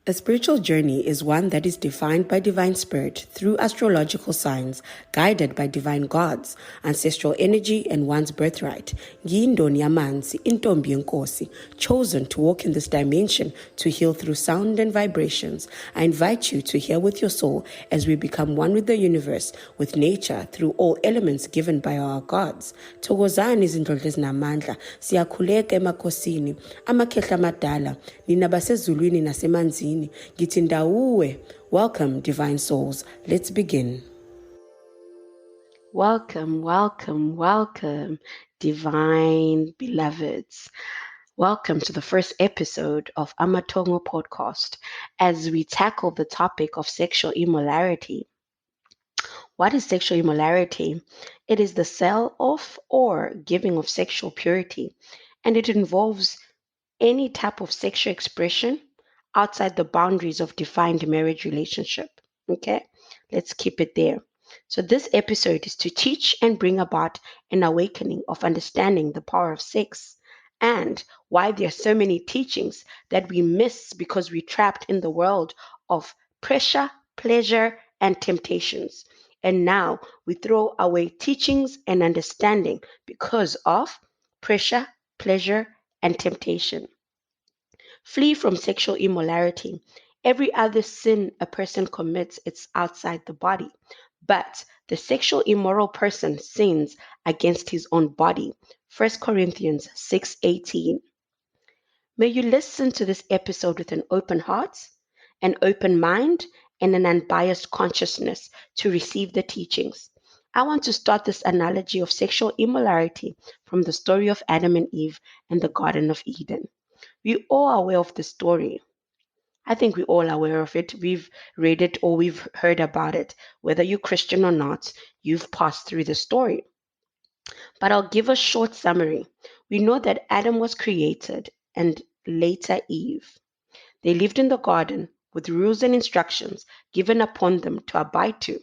A spiritual journey is one that is defined by divine spirit through astrological signs, guided by divine gods, ancestral energy, and one's birthright. Yindoni yamanzi, intombi yenkosi, chosen to walk in this dimension to heal through sound and vibrations. I invite you to hear with your soul as we become one with the universe, with nature, through all elements given by our gods. Thokozani izindodlo ezinamandla, siyakhuleka emakhosini, amakhehla amadala, nina basezulwini nasemanzini. Githi ndawuwe. Welcome, divine souls. Let's begin. Welcome, welcome, welcome, divine beloveds. Welcome to the first episode of Amathongo podcast as we tackle the topic of sexual immorality. What is sexual immorality? It is the sale of or giving of sexual purity, and it involves any type of sexual expression outside the boundaries of defined marriage relationship. Okay, let's keep it there. So, this episode is to teach and bring about an awakening of understanding the power of sex and why there are so many teachings that we miss because we're trapped in the world of pressure, pleasure, and temptations. And now we throw away teachings and understanding because of pressure, pleasure, and temptation. Flee from sexual immorality. Every other sin a person commits is outside the body, but the sexual immoral person sins against his own body. 1 Corinthians 6:18. May you listen to this episode with an open heart, an open mind, and an unbiased consciousness to receive the teachings. I want to start this analogy of sexual immorality from the story of Adam and Eve and the Garden of Eden. We all are aware of the story. I think we're all aware of it. We've read it or we've heard about it. Whether you're Christian or not, you've passed through the story. But I'll give a short summary. We know that Adam was created and later Eve. They lived in the garden with rules and instructions given upon them to abide to.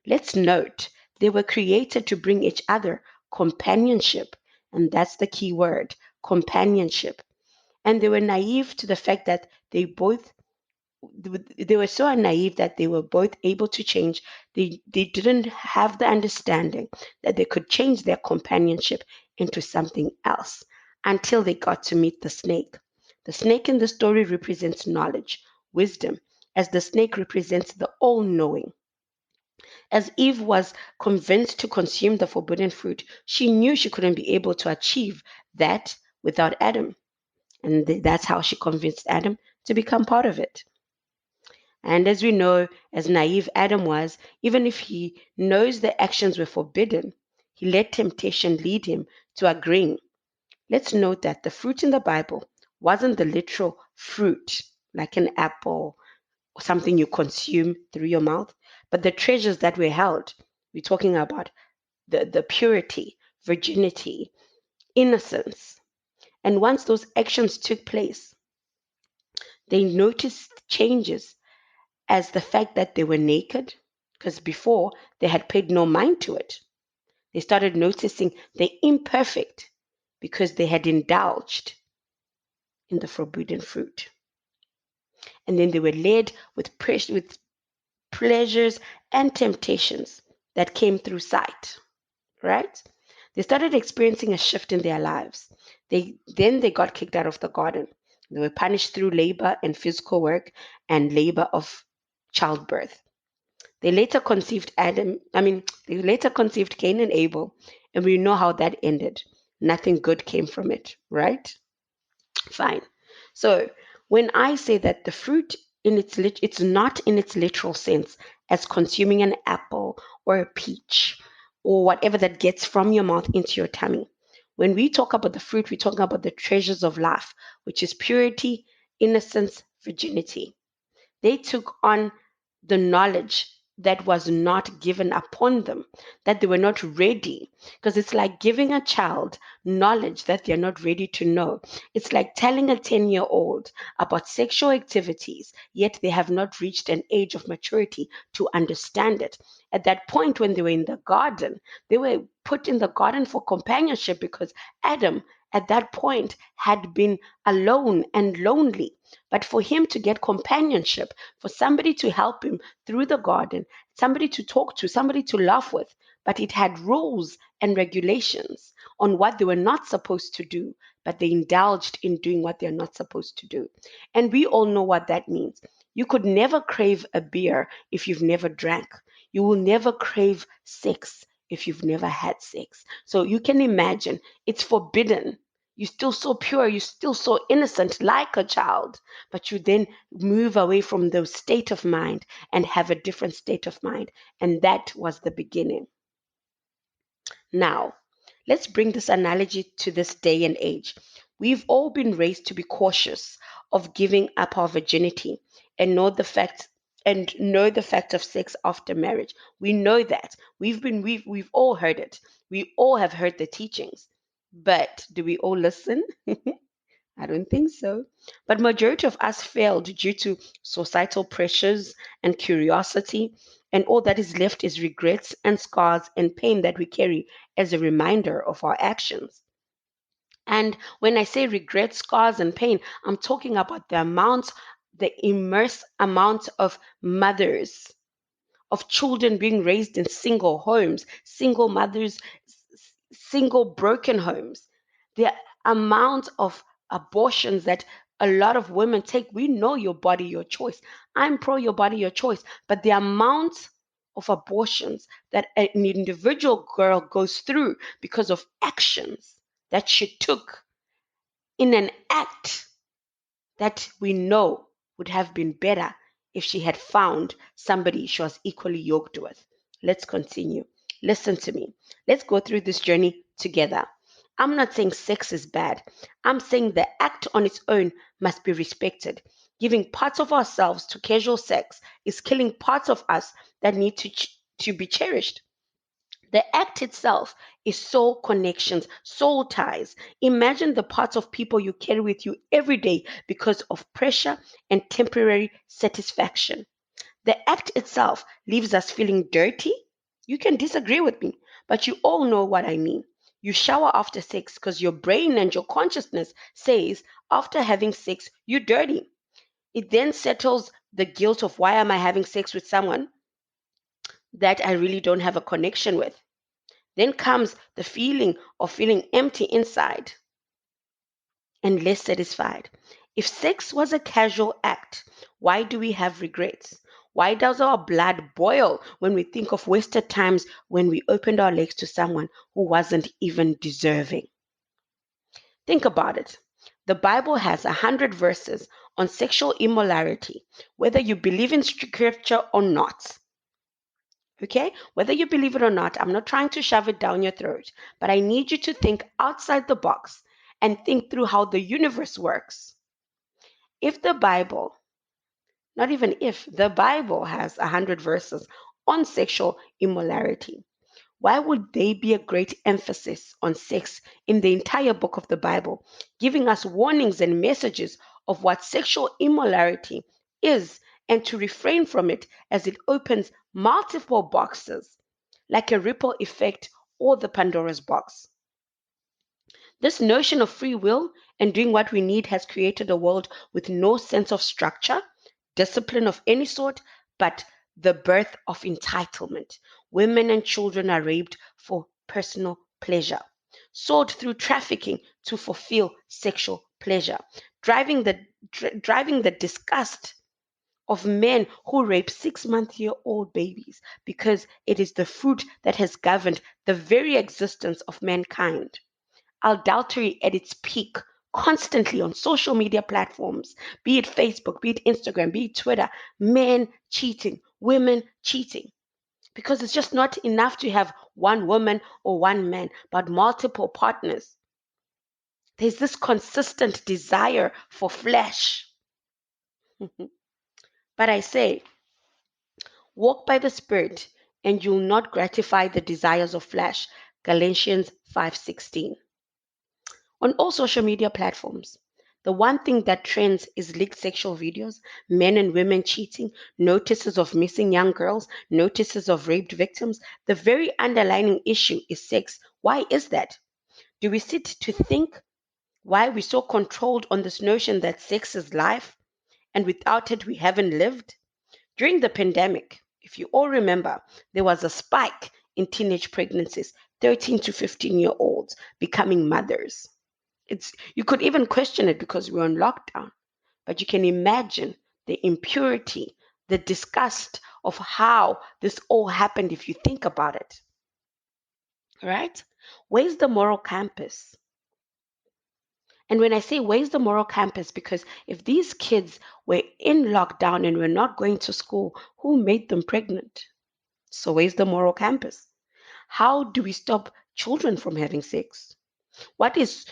Let's note they were created to bring each other companionship, and that's the key word, companionship. And they were naive to the fact that they were so naive that they were both able to change. They didn't have the understanding that they could change their companionship into something else until they got to meet the snake. The snake in the story represents knowledge, wisdom, as the snake represents the all-knowing. As Eve was convinced to consume the forbidden fruit, she knew she couldn't be able to achieve that without Adam. And that's how she convinced Adam to become part of it. And as we know, as naive Adam was, even if he knows the actions were forbidden, he let temptation lead him to agreeing. Let's note that the fruit in the Bible wasn't the literal fruit, like an apple or something you consume through your mouth, but the treasures that were held. We're talking about the purity, virginity, innocence. And once those actions took place, they noticed changes as the fact that they were naked, because before they had paid no mind to it. They started noticing the imperfect because they had indulged in the forbidden fruit. And then they were led with pleasures and temptations that came through sight, right? They started experiencing a shift in their lives. Then they got kicked out of the garden. They were punished through labor and physical work and labor of childbirth. They later conceived Cain and Abel, and we know how that ended. Nothing good came from it, right? Fine. So when I say that the fruit it's not in its literal sense as consuming an apple or a peach or whatever that gets from your mouth into your tummy. When we talk about the fruit, we're talking about the treasures of life, which is purity, innocence, virginity. They took on the knowledge that was not given upon them, that they were not ready. Because it's like giving a child knowledge that they're not ready to know. It's like telling a 10-year-old about sexual activities, yet they have not reached an age of maturity to understand it. At that point, when they were in the garden, they were put in the garden for companionship because Adam at that point had been alone and lonely. But for him to get companionship, for somebody to help him through the garden, somebody to talk to, somebody to laugh with, but it had rules and regulations on what they were not supposed to do, but they indulged in doing what they're not supposed to do. And we all know what that means. You could never crave a beer if you've never drank. You will never crave sex if you've never had sex. So you can imagine it's forbidden. You're still so pure, you're still so innocent like a child, but you then move away from the state of mind and have a different state of mind. And that was the beginning. Now, let's bring this analogy to this day and age. We've all been raised to be cautious of giving up our virginity and know the fact of sex after marriage. We know that. We've all heard it. We all have heard the teachings. But do we all listen? I don't think so. But majority of us failed due to societal pressures and curiosity, and all that is left is regrets and scars and pain that we carry as a reminder of our actions. And when I say regret, scars, and pain, I'm talking about the immense amount of mothers, of children being raised in single homes, single mothers, single broken homes. The amount of abortions that a lot of women take. We know your body, your choice. I'm pro your body, your choice. But the amount of abortions that an individual girl goes through because of actions that she took in an act that we know would have been better if she had found somebody she was equally yoked with. Let's continue. Listen to me. Let's go through this journey together. I'm not saying sex is bad. I'm saying the act on its own must be respected. Giving parts of ourselves to casual sex is killing parts of us that need to be cherished. The act itself is soul connections, soul ties. Imagine the parts of people you carry with you every day because of pressure and temporary satisfaction. The act itself leaves us feeling dirty. You can disagree with me, but you all know what I mean. You shower after sex because your brain and your consciousness says after having sex, you're dirty. It then settles the guilt of why am I having sex with someone that I really don't have a connection with. Then comes the feeling of feeling empty inside and less satisfied. If sex was a casual act, why do we have regrets? Why does our blood boil when we think of wasted times when we opened our legs to someone who wasn't even deserving? Think about it. The Bible has 100 verses on sexual immorality, whether you believe in scripture or not. Okay? Whether you believe it or not, I'm not trying to shove it down your throat, but I need you to think outside the box and think through how the universe works. If the Bible, not even if, the Bible has 100 verses on sexual immorality, why would there be a great emphasis on sex in the entire book of the Bible, giving us warnings and messages of what sexual immorality is and to refrain from it as it opens multiple boxes, like a ripple effect or the Pandora's box? This notion of free will and doing what we need has created a world with no sense of structure, discipline of any sort, but the birth of entitlement. Women and children are raped for personal pleasure, sold through trafficking to fulfill sexual pleasure, driving the disgust of men who rape 6-month-old babies because it is the fruit that has governed the very existence of mankind. Adultery at its peak constantly on social media platforms, be it Facebook, be it Instagram, be it Twitter, men cheating, women cheating. Because it's just not enough to have one woman or one man, but multiple partners. There's this consistent desire for flesh. But I say, walk by the Spirit, and you'll not gratify the desires of flesh. Galatians 5:16. On all social media platforms, the one thing that trends is leaked sexual videos, men and women cheating, notices of missing young girls, notices of raped victims. The very underlying issue is sex. Why is that? Do we sit to think? why we're so controlled on this notion that sex is life and without it we haven't lived? During the pandemic, if you all remember, there was a spike in teenage pregnancies, 13 to 15-year-olds becoming mothers. You could even question it because we're on lockdown, but you can imagine the impurity, the disgust of how this all happened if you think about it. Right? Where's the moral compass? And when I say where's the moral compass, because if these kids were in lockdown and were not going to school, who made them pregnant? So where's the moral compass? How do we stop children from having sex? What is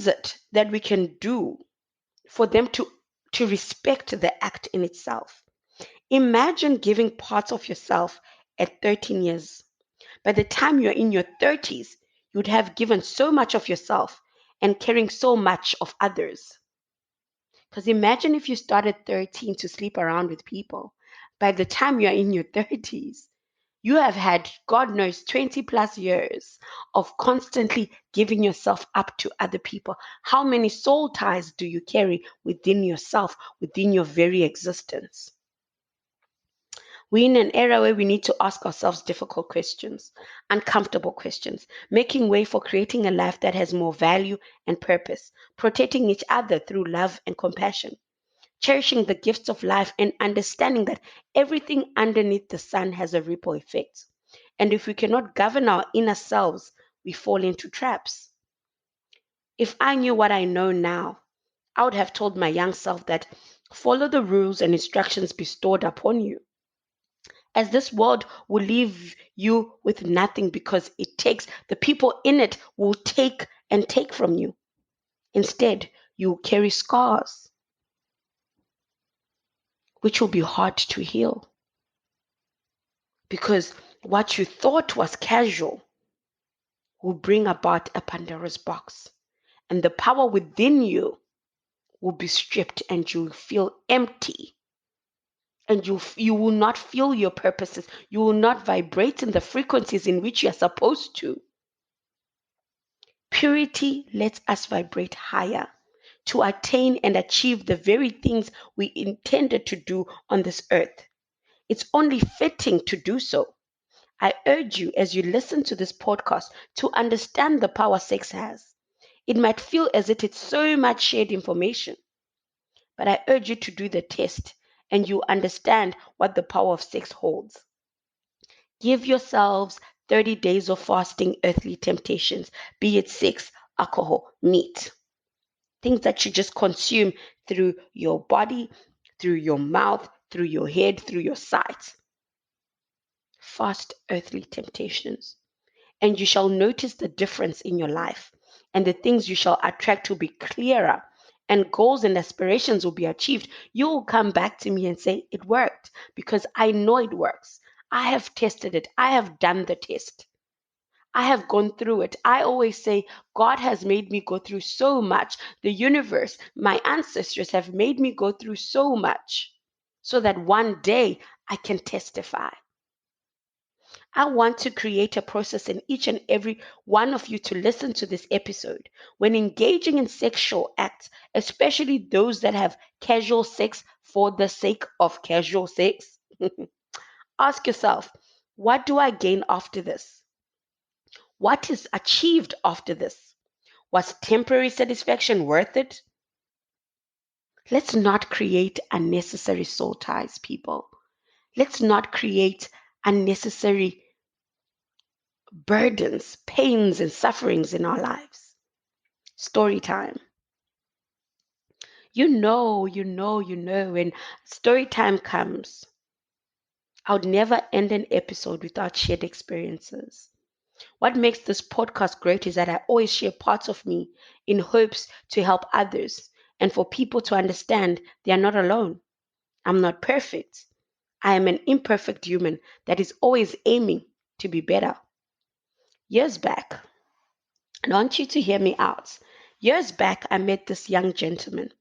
it that we can do for them to respect the act in itself? Imagine giving parts of yourself at 13 years. By the time you're in your 30s, you'd have given so much of yourself and caring so much of others. Because imagine if you started 13 to sleep around with people. By the time you're in your 30s, you have had, God knows, 20 plus years of constantly giving yourself up to other people. How many soul ties do you carry within yourself, within your very existence? We're in an era where we need to ask ourselves difficult questions, uncomfortable questions, making way for creating a life that has more value and purpose, protecting each other through love and compassion, cherishing the gifts of life and understanding that everything underneath the sun has a ripple effect. And if we cannot govern our inner selves, we fall into traps. If I knew what I know now, I would have told my young self that follow the rules and instructions bestowed upon you, as this world will leave you with nothing because the people in it will take and take from you. Instead, you carry scars, which will be hard to heal. Because what you thought was casual will bring about a Pandora's box. And the power within you will be stripped and you'll feel empty. And you will not feel your purposes. You will not vibrate in the frequencies in which you are supposed to. Purity lets us vibrate higher to attain and achieve the very things we intended to do on this earth. It's only fitting to do so. I urge you, as you listen to this podcast, to understand the power sex has. It might feel as if it's so much shared information, but I urge you to do the test and you understand what the power of sex holds. Give yourselves 30 days of fasting earthly temptations, be it sex, alcohol, meat. Things that you just consume through your body, through your mouth, through your head, through your sight. Fast earthly temptations. And you shall notice the difference in your life, and the things you shall attract will be clearer, and goals and aspirations will be achieved. You will come back to me and say, it worked, because I know it works. I have tested it. I have done the test. I have gone through it. I always say, God has made me go through so much. The universe, my ancestors have made me go through so much so that one day I can testify. I want to create a process in each and every one of you to listen to this episode. When engaging in sexual acts, especially those that have casual sex for the sake of casual sex, ask yourself, what do I gain after this? What is achieved after this? Was temporary satisfaction worth it? Let's not create unnecessary soul ties, people. Let's not create unnecessary burdens, pains, and sufferings in our lives. Story time. When story time comes, I would never end an episode without shared experiences. What makes this podcast great is that I always share parts of me in hopes to help others and for people to understand they are not alone. I'm not perfect. I am an imperfect human that is always aiming to be better. Years back, and I want you to hear me out. Years back, I met this young gentleman.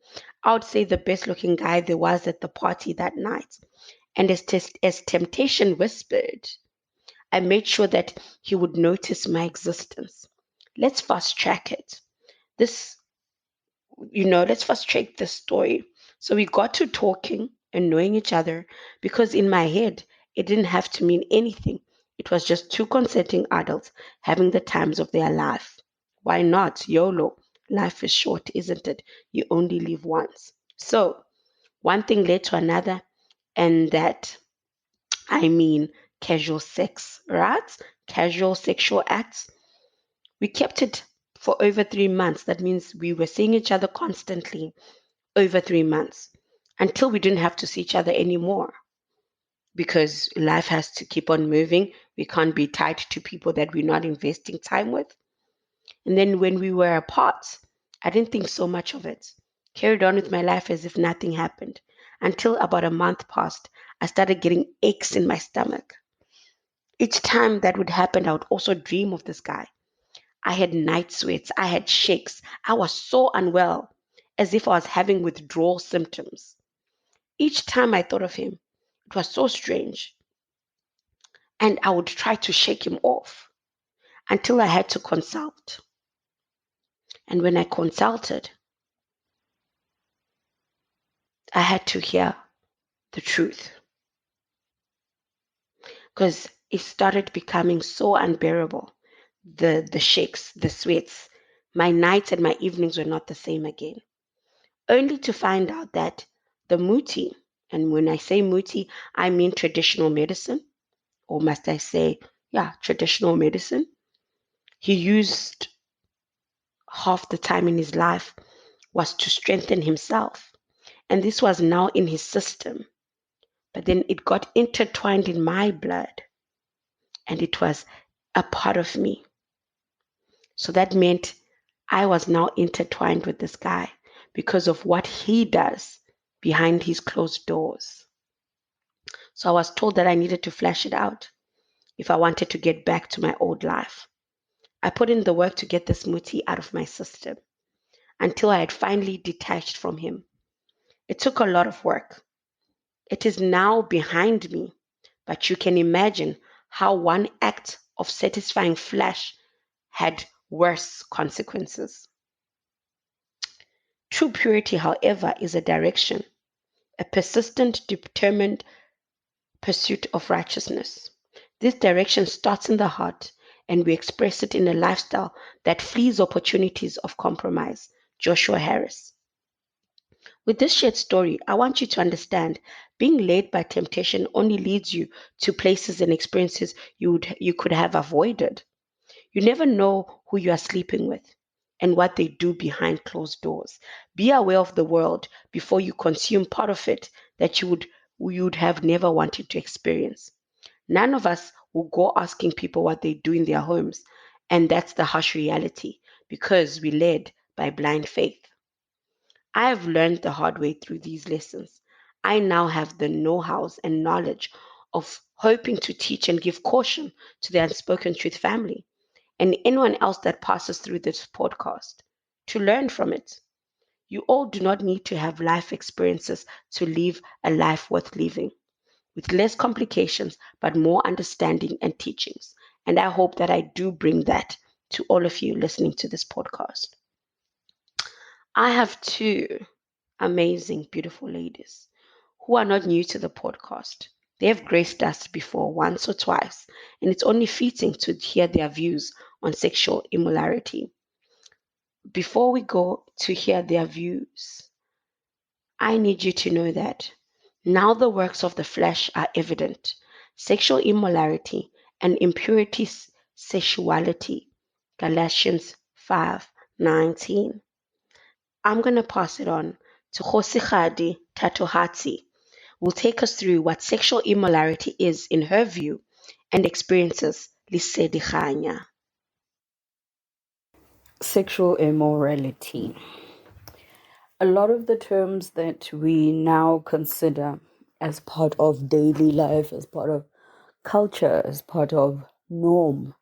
I would say the best looking guy there was at the party that night. And as temptation whispered, I made sure that he would notice my existence. Let's fast track it. This let's frustrate this story. So we got to talking and knowing each other because in my head, it didn't have to mean anything. It was just two consenting adults having the times of their life. Why not? YOLO. Life is short, isn't it? You only live once. So one thing led to another, and that, I mean, casual sex, right? Casual sexual acts. We kept it for over 3 months. That means we were seeing each other constantly over 3 months until we didn't have to see each other anymore because life has to keep on moving. We can't be tied to people that we're not investing time with. And then when we were apart, I didn't think so much of it. Carried on with my life as if nothing happened. Until about a month passed, I started getting aches in my stomach. Each time that would happen, I would also dream of this guy. I had night sweats, I had shakes, I was so unwell, as if I was having withdrawal symptoms. Each time I thought of him, it was so strange, and I would try to shake him off until I had to consult. And when I consulted, I had to hear the truth because it started becoming so unbearable. The shakes, the sweats, my nights and my evenings were not the same again. Only to find out that the muti, and when I say muti, I mean traditional medicine, or must I say, yeah, traditional medicine. He used half the time in his life was to strengthen himself. And this was now in his system. But then it got intertwined in my blood and it was a part of me. So that meant I was now intertwined with this guy because of what he does behind his closed doors. So I was told that I needed to flash it out if I wanted to get back to my old life. I put in the work to get this muti out of my system until I had finally detached from him. It took a lot of work. It is now behind me, but you can imagine how one act of satisfying flesh had worse consequences. True purity, however, is a direction, a persistent, determined pursuit of righteousness. This direction starts in the heart, and we express it in a lifestyle that flees opportunities of compromise. Joshua Harris. With this shared story, I want you to understand being led by temptation only leads you to places and experiences you could have avoided. You never know who you are sleeping with and what they do behind closed doors. Be aware of the world before you consume part of it that you would have never wanted to experience. None of us will go asking people what they do in their homes, and that's the harsh reality because we led by blind faith. I have learned the hard way through these lessons. I now have the know hows and knowledge of hoping to teach and give caution to the Unspoken Truth family and anyone else that passes through this podcast to learn from it. You all do not need to have life experiences to live a life worth living with less complications but more understanding and teachings. And I hope that I do bring that to all of you listening to this podcast. I have two amazing, beautiful ladies who are not new to the podcast. They have graced us before once or twice, and it's only fitting to hear their views on sexual immorality. Before we go to hear their views, I need you to know that now the works of the flesh are evident: sexual immorality and impurity, sexuality. Galatians 5:19. I'm going to pass it on to Josigadi Tatohati, will take us through what sexual immorality is in her view and experiences Lisedi Khanya. Sexual immorality. A lot of the terms that we now consider as part of daily life, as part of culture, as part of norm,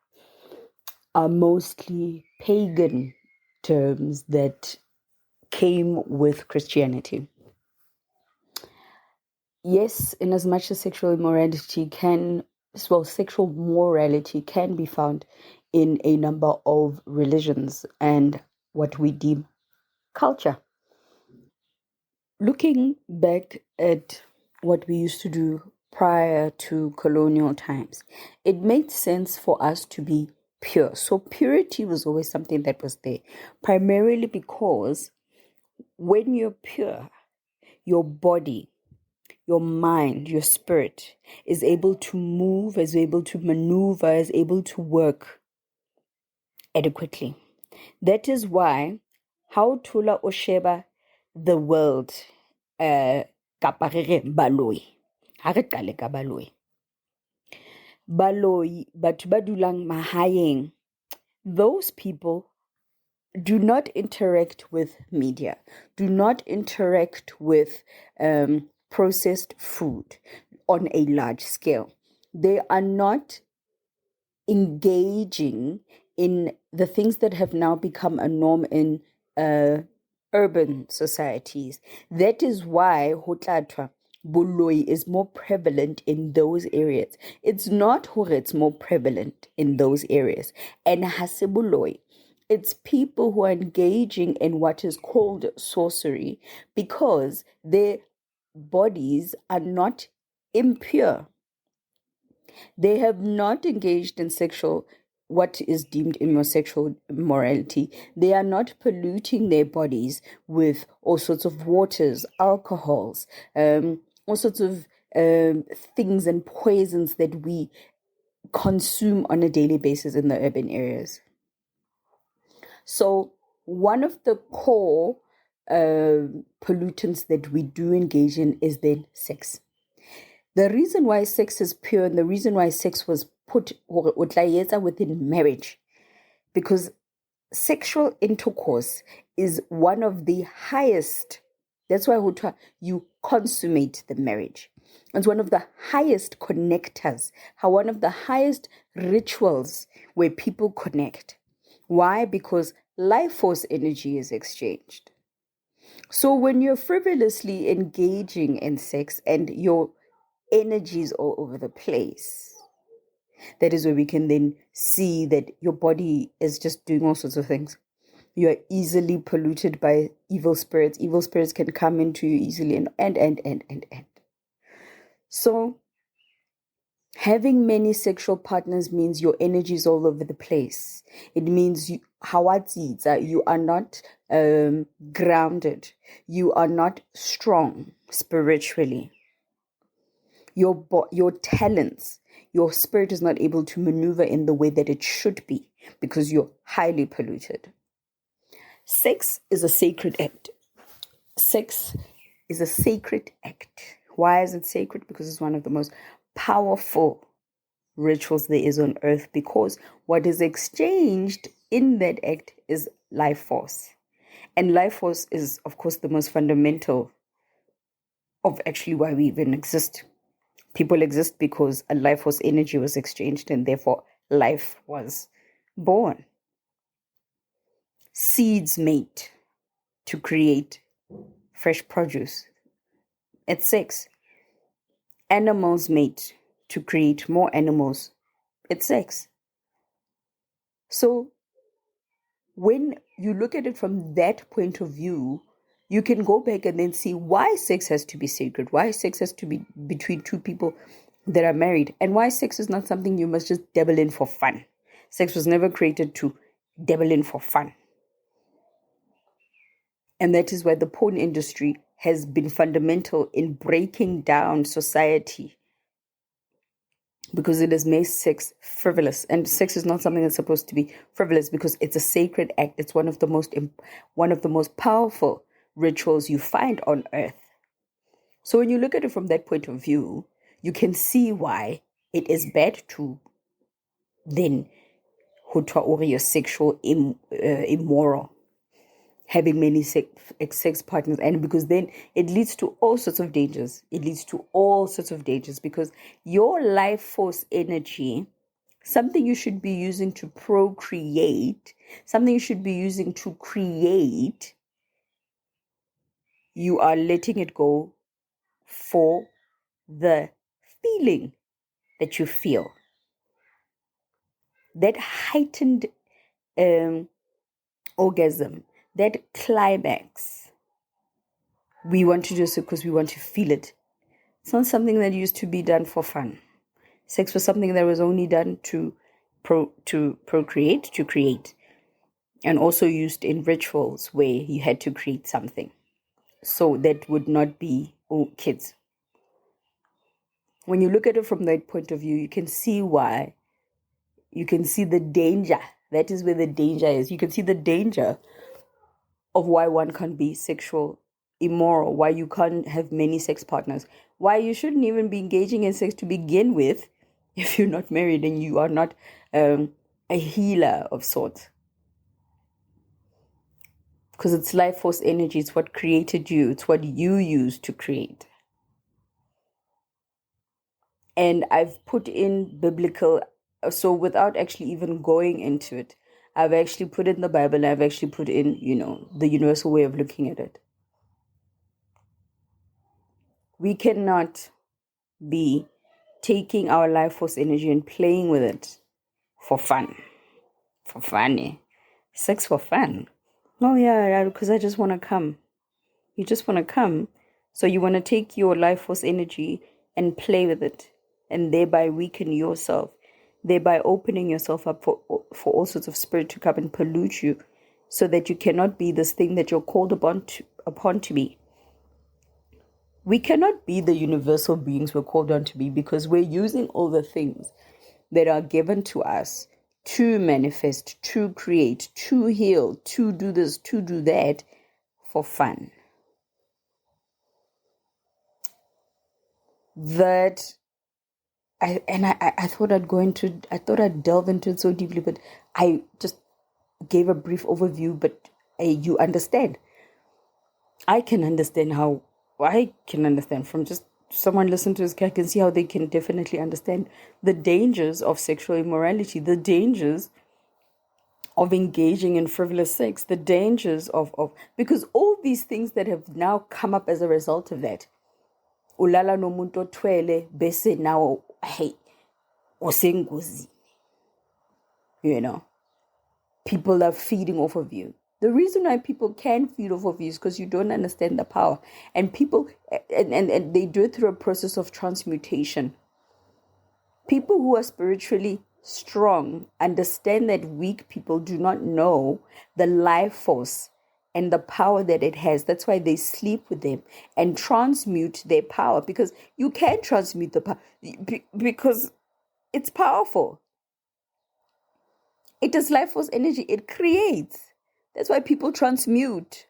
are mostly pagan terms that came with Christianity. Yes, in as much as sexual morality can be found in a number of religions and what we deem culture. looking back at what we used to do prior to colonial times, it made sense for us to be pure. So purity was always something that was there, primarily because when you're pure, your body, your mind, your spirit is able to move, is able to maneuver, is able to work adequately. That is why how Tula Osheba the world kapa re re baloi. Ha re qale ka baloi. Baloi, batho ba dulang mahaeng, those people do not interact with media, do not interact with processed food on a large scale. They are not engaging in the things that have now become a norm in urban societies. That is why hotlatwa boloi is more prevalent in those areas. It's not hore it's more prevalent in those areas. And hase boloi, it's people who are engaging in what is called sorcery because their bodies are not impure. They have not engaged in what is deemed sexual immorality. They are not polluting their bodies with all sorts of waters, alcohols, all sorts of things and poisons that we consume on a daily basis in the urban areas. So one of the core pollutants that we do engage in is then sex. The reason why sex is pure and the reason why sex was put within marriage, because sexual intercourse is one of the highest, that's why you consummate the marriage. It's one of the highest connectors, one of the highest rituals where people connect. Why? Because life force energy is exchanged. So when you're frivolously engaging in sex and your energies all over the place, that is where we can then see that your body is just doing all sorts of things. You are easily polluted by evil spirits. Evil spirits can come into you easily and. So having many sexual partners means your energy is all over the place. It means you are not grounded. You are not strong spiritually. Your talents, your spirit is not able to maneuver in the way that it should be because you're highly polluted. Sex is a sacred act. Sex is a sacred act. Why is it sacred? Because it's one of the most powerful rituals there is on earth, because what is exchanged in that act is life force. And life force is, of course, the most fundamental of actually why we even exist. People exist because a life force energy was exchanged and therefore life was born. Seeds mate to create fresh produce. It's sex. Animals mate to create more animals. It's sex. So when you look at it from that point of view, you can go back and then see why sex has to be sacred, why sex has to be between two people that are married, and why sex is not something you must just dabble in for fun. Sex was never created to dabble in for fun. And that is why the porn industry has been fundamental in breaking down society, because it has made sex frivolous. And sex is not something that's supposed to be frivolous because it's a sacred act. It's one of the most powerful rituals you find on earth. So when you look at it from that point of view, you can see why it is bad to then your sexual immoral, having many sex partners, and because then it leads to all sorts of dangers. Because your life force energy, something you should be using to procreate, something you should be using to create, you are letting it go for the feeling that you feel. That heightened orgasm, that climax, We want to do so because we want to feel it. It's not something that used to be done for fun. Sex was something that was only done to procreate, to create, and also used in rituals where you had to create something. So that would not be kids. When you look at it from that point of view, you can see why. You can see the danger. That is where the danger is. You can see the danger of why one can't be sexual, immoral, why you can't have many sex partners, why you shouldn't even be engaging in sex to begin with if you're not married and you are not a healer of sorts. Because it's life force energy, it's what created you, it's what you use to create. And I've put in biblical, so without actually even going into it, I've actually put in the Bible and I've actually put in, the universal way of looking at it. We cannot be taking our life force energy and playing with it for fun. For fun. Sex for fun. Oh, yeah, because I just want to come. You just want to come. So you want to take your life force energy and play with it and thereby weaken yourself, thereby opening yourself up for all sorts of spirit to come and pollute you so that you cannot be this thing that you're called upon to be. We cannot be the universal beings we're called on to be because we're using all the things that are given to us to manifest, to create, to heal, to do this, to do that for fun. That I thought I'd delve into it so deeply, but I just gave a brief overview, but you understand. I can understand from just someone listen to this, I can see how they can definitely understand the dangers of sexual immorality, the dangers of engaging in frivolous sex, the dangers of because all these things that have now come up as a result of that. Ulala nomuntu othwele bese now hey usengozi. People are feeding off of you. The reason why people can feed off of you is because you don't understand the power. And people, and they do it through a process of transmutation. People who are spiritually strong understand that weak people do not know the life force and the power that it has. That's why they sleep with them and transmute their power, because you can transmute the power because it's powerful. It is life force energy. It creates. That's why people transmute.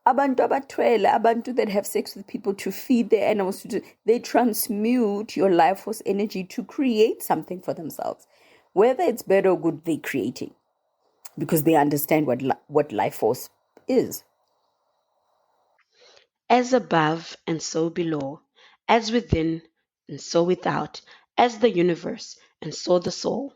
Abantu abathwele, abantu that have sex with people to feed their animals, they transmute your life force energy to create something for themselves. Whether it's bad or good, they're creating because they understand what life force is. As above and so below, as within and so without, as the universe and so the soul.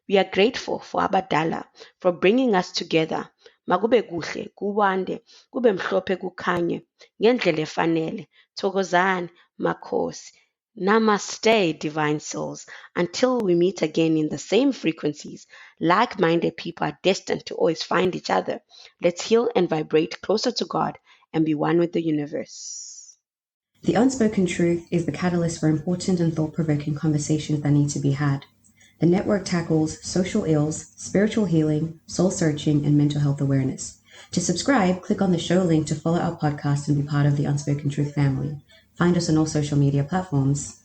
We are grateful for Abadala for bringing us together. Makube kuhle, kuwande, kube mhlophe kukhanye, ngendlela efanele. Thokozani, makhosi. Namaste, divine souls. Until we meet again in the same frequencies, like-minded people are destined to always find each other. Let's heal and vibrate closer to God and be one with the universe. The Unspoken Truth is the catalyst for important and thought-provoking conversations that need to be had. The network tackles social ills, spiritual healing, soul-searching, and mental health awareness. To subscribe, click on the show link to follow our podcast and be part of the Unspoken Truth family. Find us on all social media platforms.